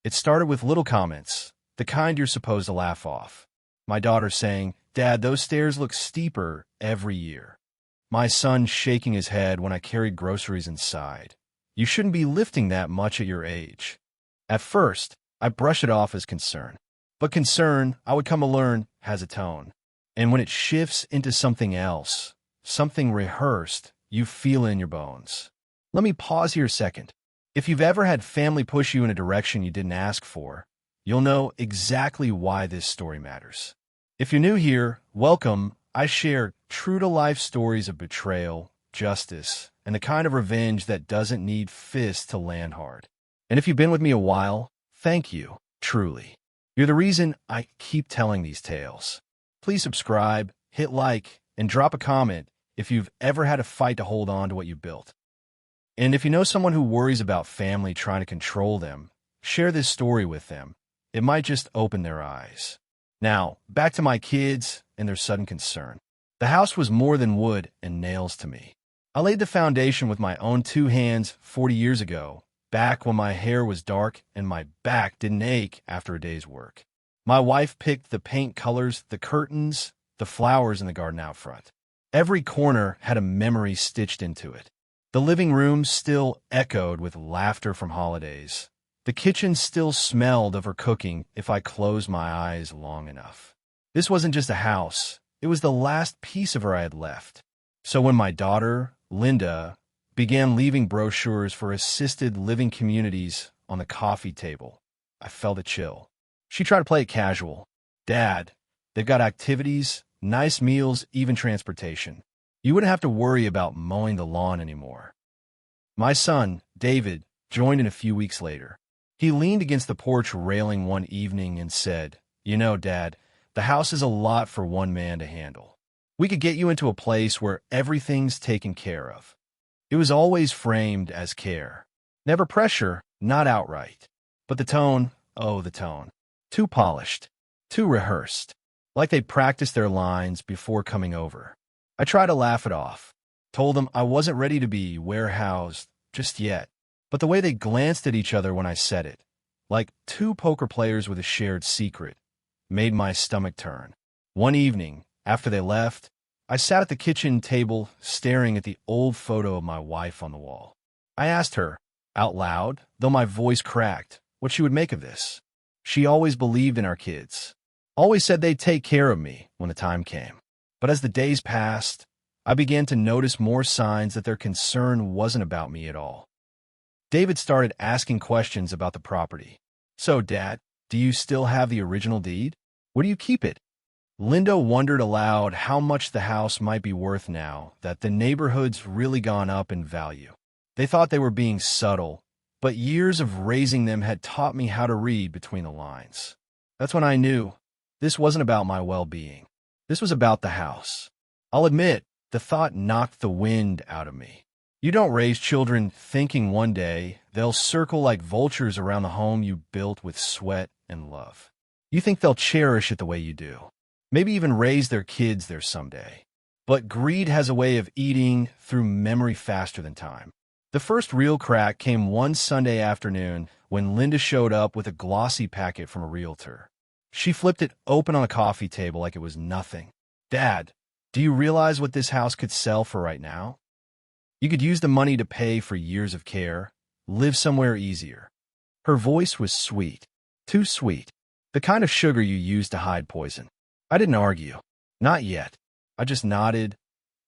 It started with little comments, the kind you're supposed to laugh off. My daughter saying, "Dad, those stairs look steeper every year." My son shaking his head when I carried groceries inside. "You shouldn't be lifting that much at your age." At first, I brushed it off as concern. But concern, I would come to learn, has a tone. And when it shifts into something else, something rehearsed, you feel it in your bones. Let me pause here a second. If you've ever had family push you in a direction you didn't ask for, you'll know exactly why this story matters. If you're new here, welcome. I share true-to-life stories of betrayal, justice, and the kind of revenge that doesn't need fists to land hard. And if you've been with me a while, thank you, truly. You're the reason I keep telling these tales. Please subscribe, hit like, and drop a comment if you've ever had a fight to hold on to what you built. And if you know someone who worries about family trying to control them, share this story with them. It might just open their eyes. Now, back to my kids and their sudden concern. The house was more than wood and nails to me. I laid the foundation with my own 2 hands 40 years ago, back when my hair was dark and my back didn't ache after a day's work. My wife picked the paint colors, the curtains, the flowers in the garden out front. Every corner had a memory stitched into it. The living room still echoed with laughter from holidays. The kitchen still smelled of her cooking if I closed my eyes long enough. This wasn't just a house. It was the last piece of her I had left. So when my daughter, Linda, began leaving brochures for assisted living communities on the coffee table, I felt a chill. She tried to play it casual. "Dad, they've got activities, nice meals, even transportation. You wouldn't have to worry about mowing the lawn anymore." My son, David, joined in a few weeks later. He leaned against the porch railing one evening and said, "You know, Dad, the house is a lot for one man to handle. We could get you into a place where everything's taken care of." It was always framed as care. Never pressure, not outright. But the tone, oh, the tone. Too polished, too rehearsed. Like they'd practiced their lines before coming over. I tried to laugh it off. Told them I wasn't ready to be warehoused just yet. But the way they glanced at each other when I said it, like 2 poker players with a shared secret, made my stomach turn. One evening, after they left, I sat at the kitchen table staring at the old photo of my wife on the wall. I asked her, out loud, though my voice cracked, what she would make of this. She always believed in our kids. Always said they'd take care of me when the time came. But as the days passed, I began to notice more signs that their concern wasn't about me at all. David started asking questions about the property. "So, Dad, do you still have the original deed? Where do you keep it?" Linda wondered aloud how much the house might be worth now that the neighborhood's really gone up in value. They thought they were being subtle, but years of raising them had taught me how to read between the lines. That's when I knew this wasn't about my well-being. This was about the house. I'll admit, the thought knocked the wind out of me. You don't raise children thinking one day they'll circle like vultures around the home you built with sweat and love. You think they'll cherish it the way you do. Maybe even raise their kids there someday. But greed has a way of eating through memory faster than time. The first real crack came one Sunday afternoon when Linda showed up with a glossy packet from a realtor. She flipped it open on a coffee table like it was nothing. "Dad, do you realize what this house could sell for right now? You could use the money to pay for years of care, live somewhere easier." Her voice was sweet, too sweet, the kind of sugar you use to hide poison. I didn't argue. Not yet. I just nodded,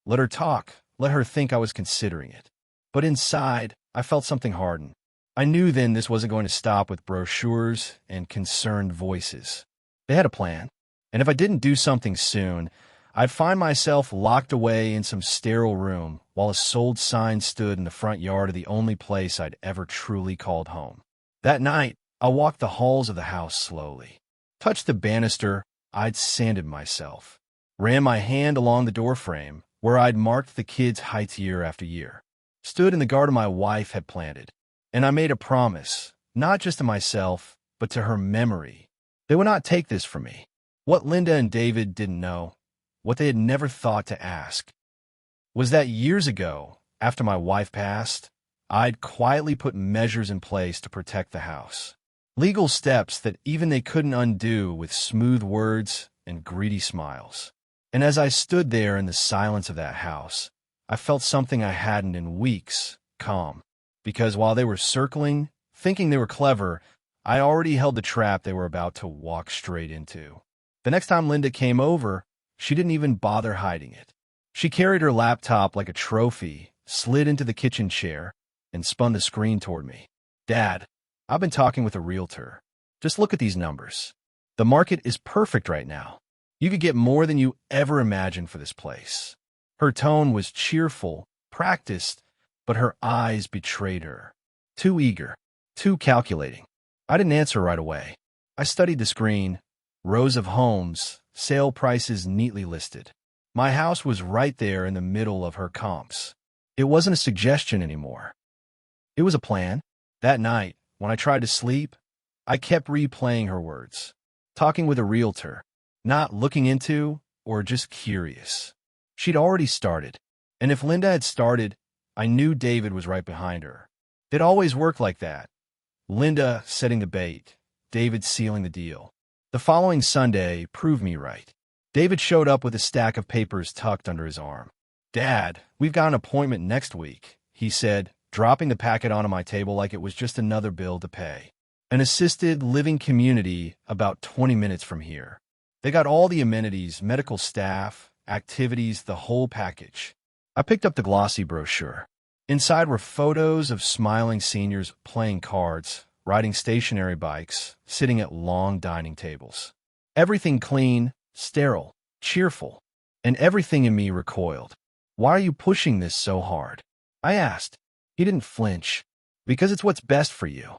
let her talk, let her think I was considering it. But inside, I felt something harden. I knew then this wasn't going to stop with brochures and concerned voices. They had a plan, and if I didn't do something soon, I'd find myself locked away in some sterile room while a sold sign stood in the front yard of the only place I'd ever truly called home. That night, I walked the halls of the house slowly, touched the banister I'd sanded myself, ran my hand along the doorframe where I'd marked the kids' heights year after year, stood in the garden my wife had planted, and I made a promise, not just to myself, but to her memory. They would not take this from me. What Linda and David didn't know, what they had never thought to ask, was that years ago, after my wife passed, I'd quietly put measures in place to protect the house. Legal steps that even they couldn't undo with smooth words and greedy smiles. And as I stood there in the silence of that house, I felt something I hadn't in weeks, calm. Because while they were circling, thinking they were clever, I already held the trap they were about to walk straight into. The next time Linda came over, she didn't even bother hiding it. She carried her laptop like a trophy, slid into the kitchen chair, and spun the screen toward me. Dad, I've been talking with a realtor. Just look at these numbers. The market is perfect right now. You could get more than you ever imagined for this place. Her tone was cheerful, practiced, but her eyes betrayed her. Too eager, too calculating. I didn't answer right away. I studied the screen, rows of homes, sale prices neatly listed. My house was right there in the middle of her comps. It wasn't a suggestion anymore. It was a plan. That night, when I tried to sleep, I kept replaying her words. Talking with a realtor, not looking into or just curious. She'd already started, and if Linda had started, I knew David was right behind her. It always worked like that. Linda setting the bait, David sealing the deal. The following Sunday proved me right. David showed up with a stack of papers tucked under his arm. Dad, we've got an appointment next week, he said, dropping the packet onto my table like it was just another bill to pay. An assisted living community about 20 minutes from here. They got all the amenities, medical staff, activities, the whole package. I picked up the glossy brochure. Inside were photos of smiling seniors playing cards, riding stationary bikes, sitting at long dining tables. Everything clean, sterile, cheerful, and everything in me recoiled. Why are you pushing this so hard? I asked. He didn't flinch. Because it's what's best for you.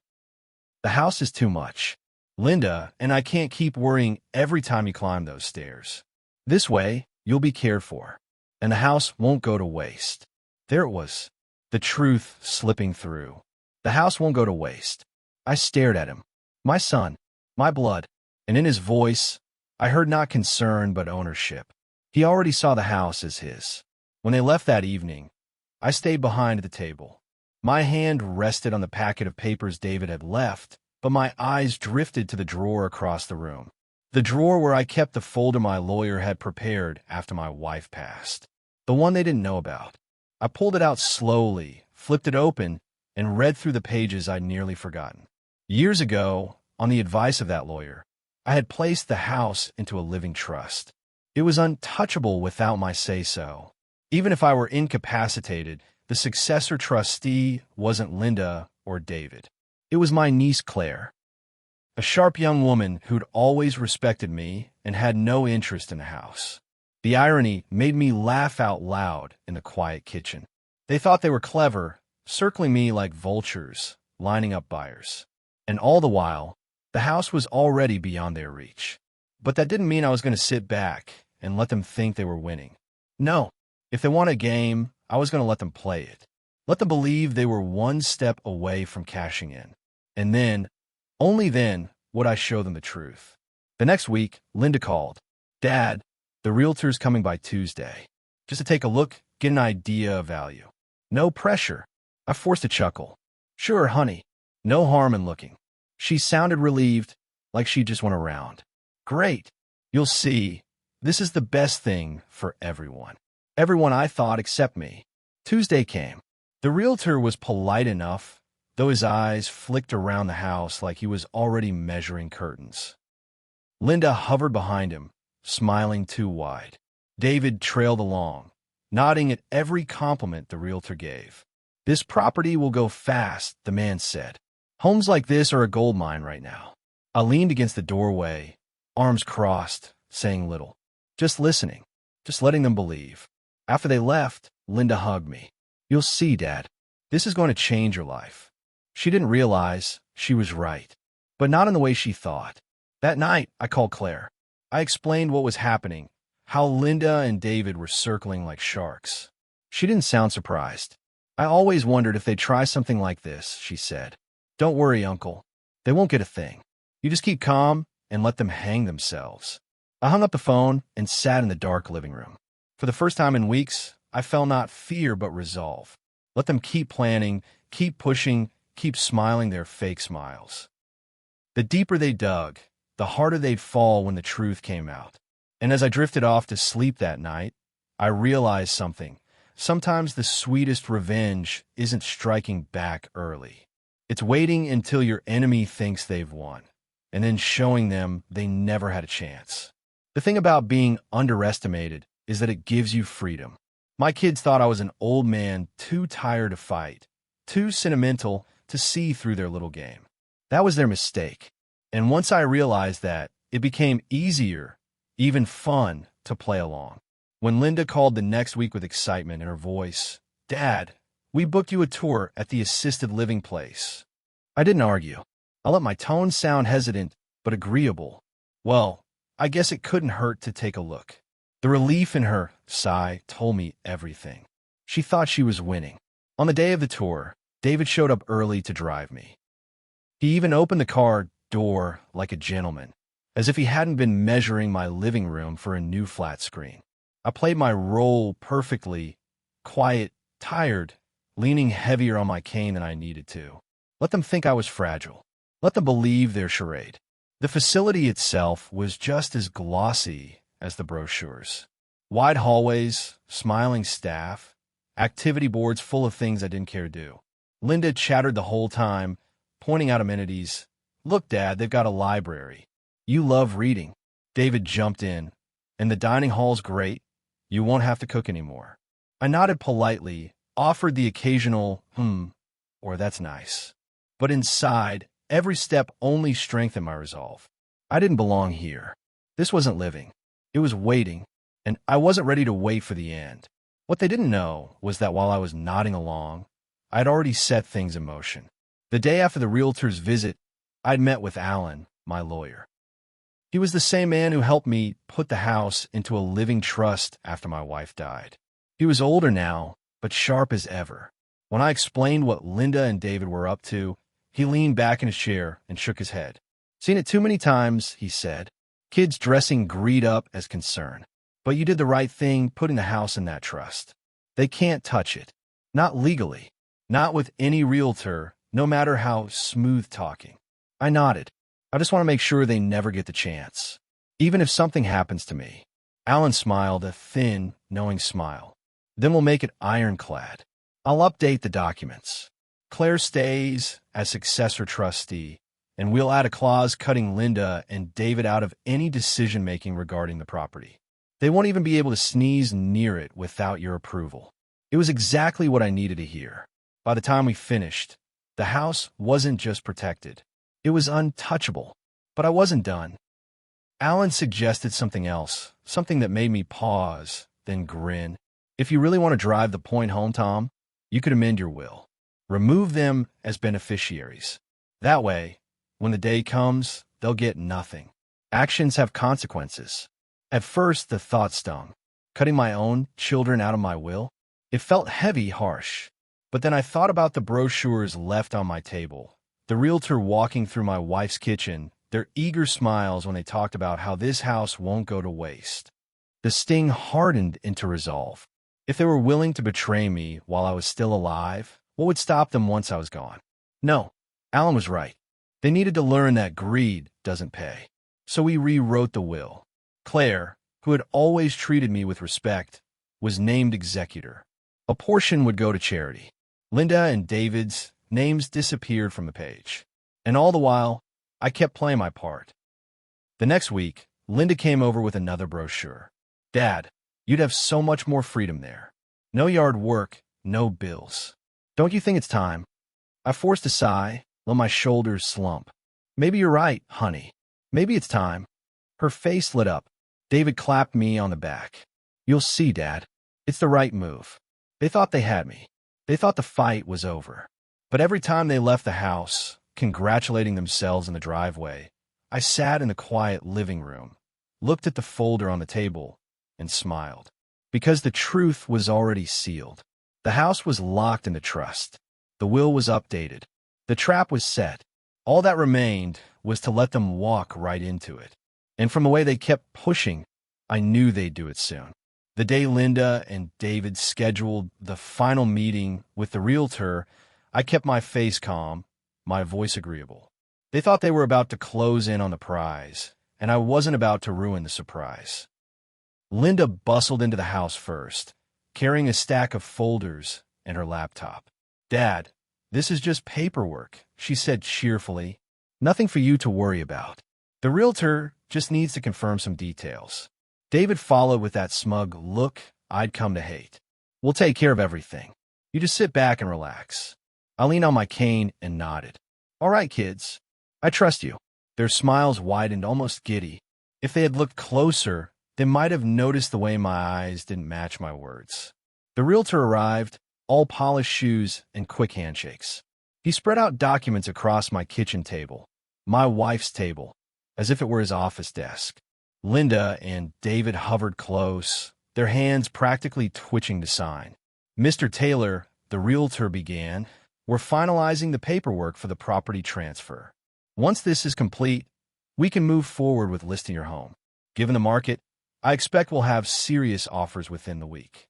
The house is too much. Linda and I can't keep worrying every time you climb those stairs. This way, you'll be cared for, and the house won't go to waste. There it was, the truth slipping through. The house won't go to waste. I stared at him. My son, my blood, and in his voice, I heard not concern but ownership. He already saw the house as his. When they left that evening, I stayed behind the table. My hand rested on the packet of papers David had left, but my eyes drifted to the drawer across the room. The drawer where I kept the folder my lawyer had prepared after my wife passed. The one they didn't know about. I pulled it out slowly, flipped it open, and read through the pages I'd nearly forgotten. Years ago, on the advice of that lawyer, I had placed the house into a living trust. It was untouchable without my say-so. Even if I were incapacitated, the successor trustee wasn't Linda or David. It was my niece Claire, a sharp young woman who'd always respected me and had no interest in the house. The irony made me laugh out loud in the quiet kitchen. They thought they were clever, circling me like vultures, lining up buyers. And all the while, the house was already beyond their reach. But that didn't mean I was going to sit back and let them think they were winning. No, if they won a game, I was going to let them play it. Let them believe they were one step away from cashing in. And then, only then, would I show them the truth. The next week, Linda called. Dad, the realtor's coming by Tuesday. Just to take a look, get an idea of value. No pressure. I forced a chuckle. Sure, honey. No harm in looking. She sounded relieved, like she just went around. Great. You'll see. This is the best thing for everyone. Everyone I thought except me. Tuesday came. The realtor was polite enough, though his eyes flicked around the house like he was already measuring curtains. Linda hovered behind him, smiling too wide. David trailed along, nodding at every compliment the realtor gave. This property will go fast, the man said. Homes like this are a gold mine right now. I leaned against the doorway, arms crossed, saying little. Just listening, just letting them believe. After they left, Linda hugged me. You'll see, Dad. This is going to change your life. She didn't realize she was right, but not in the way she thought. That night, I called Claire. I explained what was happening, how Linda and David were circling like sharks. She didn't sound surprised. I always wondered if they'd try something like this, she said. Don't worry, Uncle. They won't get a thing. You just keep calm and let them hang themselves. I hung up the phone and sat in the dark living room. For the first time in weeks, I felt not fear but resolve. Let them keep planning, keep pushing, keep smiling their fake smiles. The deeper they dug, the harder they'd fall when the truth came out. And as I drifted off to sleep that night, I realized something. Sometimes the sweetest revenge isn't striking back early. It's waiting until your enemy thinks they've won, and then showing them they never had a chance. The thing about being underestimated is that it gives you freedom. My kids thought I was an old man too tired to fight, too sentimental to see through their little game. That was their mistake. And once I realized that, it became easier, even fun, to play along. When Linda called the next week with excitement in her voice, "Dad, we booked you a tour at the assisted living place." I didn't argue. I let my tone sound hesitant but agreeable. Well, I guess it couldn't hurt to take a look. The relief in her sigh told me everything. She thought she was winning. On the day of the tour, David showed up early to drive me. He even opened the car door like a gentleman, as if he hadn't been measuring my living room for a new flat screen. I played my role perfectly, quiet, tired, leaning heavier on my cane than I needed to. Let them think I was fragile. Let them believe their charade. The facility itself was just as glossy as the brochures. Wide hallways, smiling staff, activity boards full of things I didn't care to do. Linda chattered the whole time, pointing out amenities. "Look, Dad, they've got a library. You love reading." David jumped in. "And the dining hall's great. You won't have to cook anymore." I nodded politely, offered the occasional, or "that's nice." But inside, every step only strengthened my resolve. I didn't belong here. This wasn't living. It was waiting, and I wasn't ready to wait for the end. What they didn't know was that while I was nodding along, I'd already set things in motion. The day after the realtor's visit, I'd met with Alan, my lawyer. He was the same man who helped me put the house into a living trust after my wife died. He was older now, but sharp as ever. When I explained what Linda and David were up to, he leaned back in his chair and shook his head. "Seen it too many times," he said. "Kids dressing greed up as concern. But you did the right thing putting the house in that trust. They can't touch it. Not legally. Not with any realtor, no matter how smooth-talking." I nodded. "I just want to make sure they never get the chance. Even if something happens to me." Alan smiled, a thin, knowing smile. "Then we'll make it ironclad. I'll update the documents. Claire stays as successor trustee, and we'll add a clause cutting Linda and David out of any decision-making regarding the property. They won't even be able to sneeze near it without your approval." It was exactly what I needed to hear. By the time we finished, the house wasn't just protected. It was untouchable. But I wasn't done. Alan suggested something else, something that made me pause, then grin. "If you really want to drive the point home, Tom, you could amend your will. Remove them as beneficiaries. That way, when the day comes, they'll get nothing. Actions have consequences." At first, the thought stung. Cutting my own children out of my will? It felt heavy, harsh. But then I thought about the brochures left on my table, the realtor walking through my wife's kitchen, their eager smiles when they talked about how this house won't go to waste. The sting hardened into resolve. If they were willing to betray me while I was still alive, what would stop them once I was gone? No, Alan was right. They needed to learn that greed doesn't pay. So we rewrote the will. Claire, who had always treated me with respect, was named executor. A portion would go to charity. Linda and David's names disappeared from the page. And all the while, I kept playing my part. The next week, Linda came over with another brochure. "Dad, you'd have so much more freedom there. No yard work, no bills. Don't you think it's time?" I forced a sigh, let my shoulders slump. "Maybe you're right, honey. Maybe it's time." Her face lit up. David clapped me on the back. "You'll see, Dad. It's the right move." They thought they had me. They thought the fight was over. But every time they left the house, congratulating themselves in the driveway, I sat in the quiet living room, looked at the folder on the table, and smiled. Because the truth was already sealed. The house was locked into trust. The will was updated. The trap was set. All that remained was to let them walk right into it. And from the way they kept pushing, I knew they'd do it soon. The day Linda and David scheduled the final meeting with the realtor, I kept my face calm, my voice agreeable. They thought they were about to close in on the prize, and I wasn't about to ruin the surprise. Linda bustled into the house first, carrying a stack of folders and her laptop. "Dad, this is just paperwork," she said cheerfully. "Nothing for you to worry about. The realtor just needs to confirm some details." David followed with that smug look I'd come to hate. "We'll take care of everything. You just sit back and relax." I leaned on my cane and nodded. "All right, kids. I trust you." Their smiles widened almost giddy. If they had looked closer, they might have noticed the way my eyes didn't match my words. The realtor arrived, all polished shoes and quick handshakes. He spread out documents across my kitchen table, my wife's table, as if it were his office desk. Linda and David hovered close, their hands practically twitching to sign. "Mr. Taylor," the realtor began, "we're finalizing the paperwork for the property transfer. Once this is complete, we can move forward with listing your home. Given the market, I expect we'll have serious offers within the week."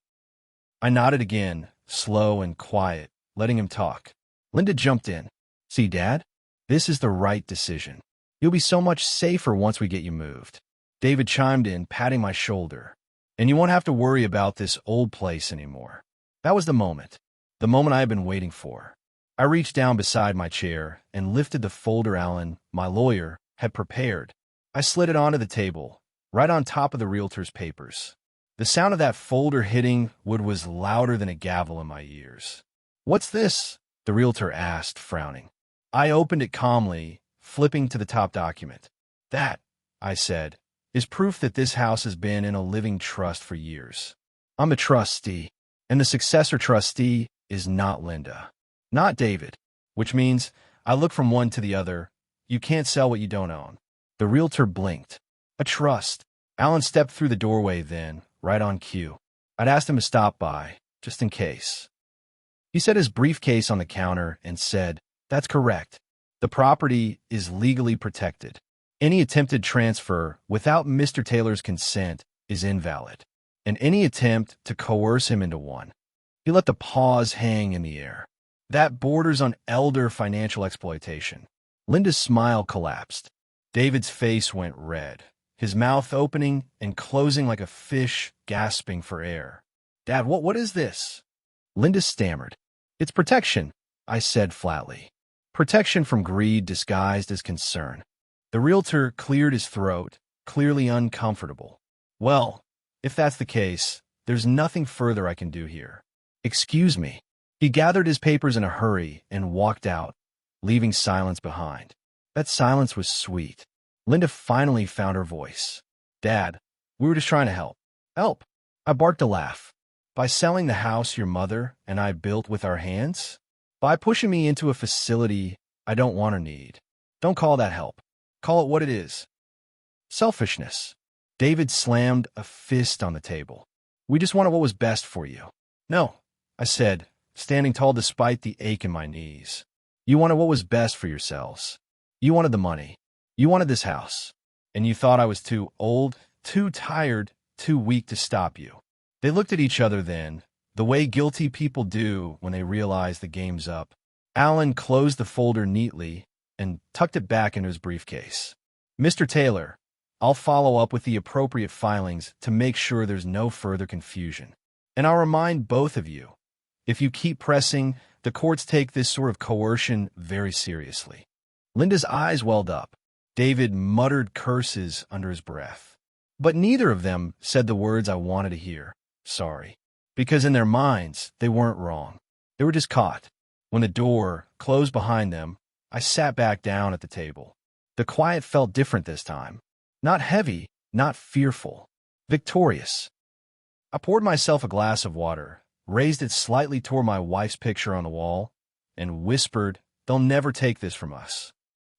I nodded again, slow and quiet, letting him talk. Linda jumped in. "See, Dad? This is the right decision. You'll be so much safer once we get you moved." David chimed in, patting my shoulder. "And you won't have to worry about this old place anymore." That was the moment I had been waiting for. I reached down beside my chair and lifted the folder Alan, my lawyer, had prepared. I slid it onto the table, right on top of the realtor's papers. The sound of that folder hitting wood was louder than a gavel in my ears. "What's this?" the realtor asked, frowning. I opened it calmly, flipping to the top document. "That," I said, "is proof that this house has been in a living trust for years. I'm a trustee, and the successor trustee is not Linda, not David, which means I look from one to the other. You can't sell what you don't own." The realtor blinked. "A trust." Alan stepped through the doorway then, right on cue. I'd asked him to stop by, just in case. He set his briefcase on the counter and said, "That's correct. The property is legally protected. Any attempted transfer without Mr. Taylor's consent is invalid, and any attempt to coerce him into one." He let the pause hang in the air. "That borders on elder financial exploitation." Linda's smile collapsed. David's face went red, his mouth opening and closing like a fish gasping for air. "Dad, what is this?" Linda stammered. "It's protection," I said flatly. "Protection from greed disguised as concern." The realtor cleared his throat, clearly uncomfortable. "Well, if that's the case, there's nothing further I can do here." "Excuse me." He gathered his papers in a hurry and walked out, leaving silence behind. That silence was sweet. Linda finally found her voice. "Dad, we were just trying to help." "Help?" I barked a laugh. "By selling the house your mother and I built with our hands? By pushing me into a facility I don't want or need? Don't call that help. Call it what it is. Selfishness." David slammed a fist on the table. "We just wanted what was best for you." "No," I said, standing tall despite the ache in my knees. "You wanted what was best for yourselves. You wanted the money. You wanted this house. And you thought I was too old, too tired, too weak to stop you." They looked at each other then, the way guilty people do when they realize the game's up. Alan closed the folder neatly and tucked it back into his briefcase. "Mr. Taylor, I'll follow up with the appropriate filings to make sure there's no further confusion. And I'll remind both of you, if you keep pressing, the courts take this sort of coercion very seriously." Linda's eyes welled up. David muttered curses under his breath. But neither of them said the words I wanted to hear. Sorry. Because in their minds, they weren't wrong. They were just caught. When the door closed behind them, I sat back down at the table. The quiet felt different this time. Not heavy, not fearful. Victorious. I poured myself a glass of water, raised it slightly toward my wife's picture on the wall, and whispered, "They'll never take this from us."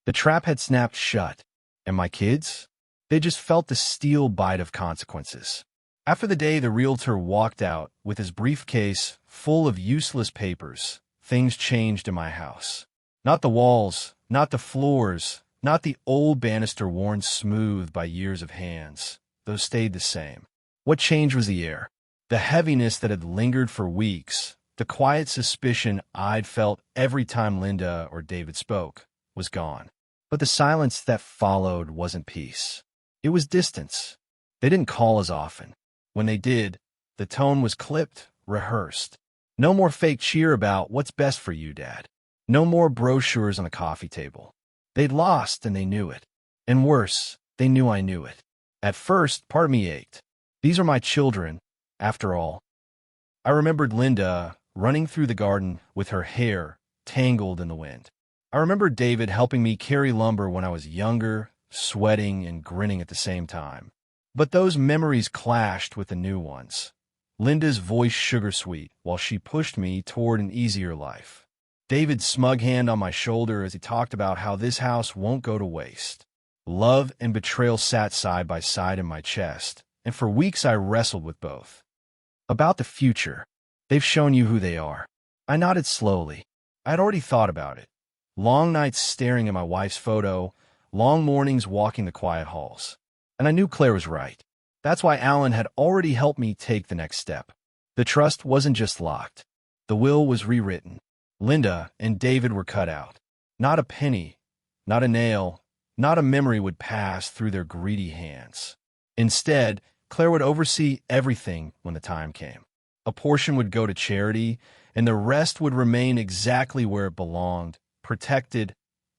The trap had snapped shut, and my kids? They just felt the steel bite of consequences. After the day the realtor walked out with his briefcase full of useless papers, things changed in my house. Not the walls, not the floors, not the old banister worn smooth by years of hands. Those stayed the same. What changed was the air. The heaviness that had lingered for weeks, the quiet suspicion I'd felt every time Linda or David spoke, was gone. But the silence that followed wasn't peace. It was distance. They didn't call as often. When they did, the tone was clipped, rehearsed. No more fake cheer about what's best for you, Dad. No more brochures on the coffee table. They'd lost and they knew it. And worse, they knew I knew it. At first, part of me ached. These are my children, after all. I remembered Linda running through the garden with her hair tangled in the wind. I remember David helping me carry lumber when I was younger, sweating and grinning at the same time. But those memories clashed with the new ones. Linda's voice sugar-sweet while she pushed me toward an easier life. David's smug hand on my shoulder as he talked about how this house won't go to waste. Love and betrayal sat side by side in my chest, and for weeks I wrestled with both. About the future. They've shown you who they are. I nodded slowly. I had already thought about it. Long nights staring at my wife's photo, long mornings walking the quiet halls. And I knew Claire was right. That's why Alan had already helped me take the next step. The trust wasn't just locked. The will was rewritten. Linda and David were cut out. Not a penny, not a nail, not a memory would pass through their greedy hands. Instead, Claire would oversee everything when the time came. A portion would go to charity, and the rest would remain exactly where it belonged, protected,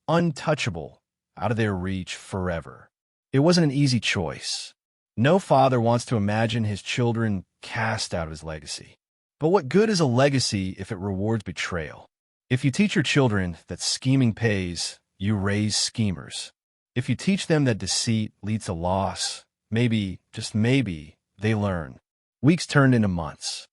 untouchable, out of their reach forever. It wasn't an easy choice. No father wants to imagine his children cast out of his legacy. But what good is a legacy if it rewards betrayal? If you teach your children that scheming pays, you raise schemers. If you teach them that deceit leads to loss, maybe, just maybe, they learn. Weeks turned into months.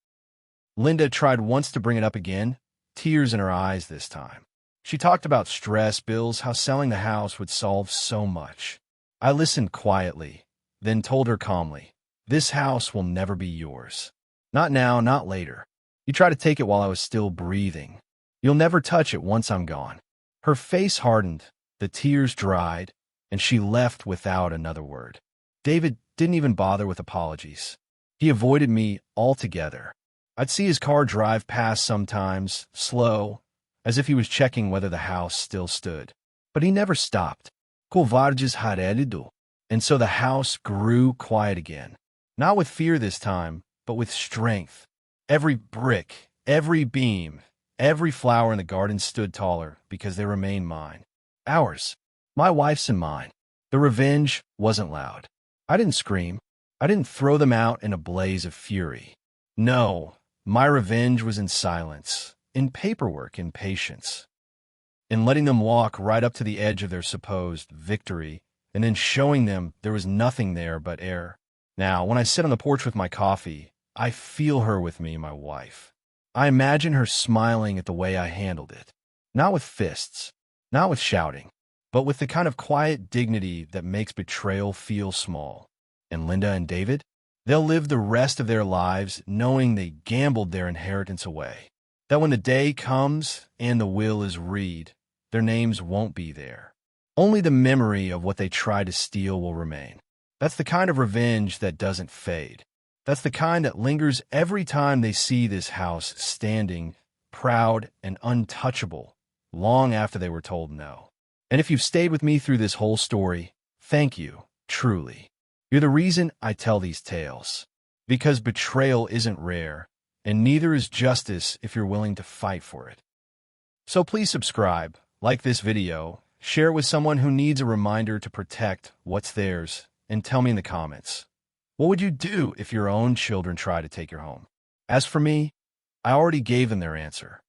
Linda tried once to bring it up again, tears in her eyes this time. She talked about stress, bills, how selling the house would solve so much. I listened quietly, then told her calmly, "This house will never be yours. Not now, not later. You try to take it while I was still breathing. You'll never touch it once I'm gone." Her face hardened, the tears dried, and she left without another word. David didn't even bother with apologies. He avoided me altogether. I'd see his car drive past sometimes, slow, as if he was checking whether the house still stood. But he never stopped. Covardes harelido. And so the house grew quiet again. Not with fear this time, but with strength. Every brick, every beam, every flower in the garden stood taller because they remained mine. Ours. My wife's and mine. The revenge wasn't loud. I didn't scream. I didn't throw them out in a blaze of fury. No, my revenge was in silence, in paperwork, in patience, in letting them walk right up to the edge of their supposed victory, and then showing them there was nothing there but air. Now, when I sit on the porch with my coffee, I feel her with me, my wife. I imagine her smiling at the way I handled it. Not with fists, not with shouting, but with the kind of quiet dignity that makes betrayal feel small. And Linda and David? They'll live the rest of their lives knowing they gambled their inheritance away. That when the day comes and the will is read, their names won't be there. Only the memory of what they tried to steal will remain. That's the kind of revenge that doesn't fade. That's the kind that lingers every time they see this house standing, proud and untouchable, long after they were told no. And if you've stayed with me through this whole story, thank you, truly. You're the reason I tell these tales. Because betrayal isn't rare, and neither is justice if you're willing to fight for it. So please subscribe, like this video, share it with someone who needs a reminder to protect what's theirs, and tell me in the comments, what would you do if your own children try to take your home? As for me, I already gave them their answer.